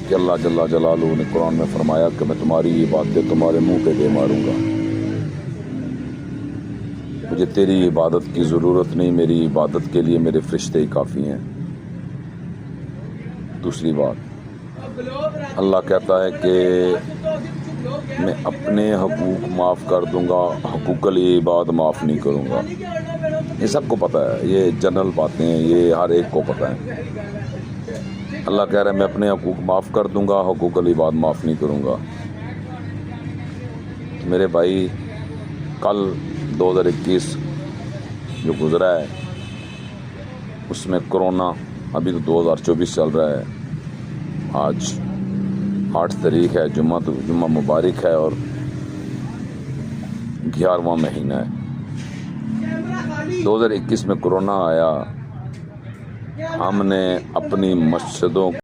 کہ اللہ جل جلالہ نے قرآن میں فرمایا کہ میں تمہاری یہ باتیں تمہارے منہ پہ دے ماروں گا، مجھے تیری عبادت کی ضرورت نہیں، میری عبادت کے لیے میرے فرشتے ہی کافی ہیں۔ دوسری بات، اللہ کہتا ہے کہ میں اپنے حقوق معاف کر دوں گا، حقوق العباد معاف نہیں کروں گا۔ یہ سب کو پتہ ہے، یہ جنرل باتیں ہیں، یہ ہر ایک کو پتہ ہے۔ اللہ کہہ رہا ہے میں اپنے حقوق معاف کر دوں گا، حقوق العباد معاف نہیں کروں گا۔ میرے بھائی، کل 2021 جو گزرا ہے اس میں کرونا، ابھی تو 2024 چل رہا ہے، آج 8 تاریخ ہے، جمعہ مبارک ہے اور 11واں مہینہ ہے۔ 2021 میں کرونا آیا، ہم نے اپنی مسجدوں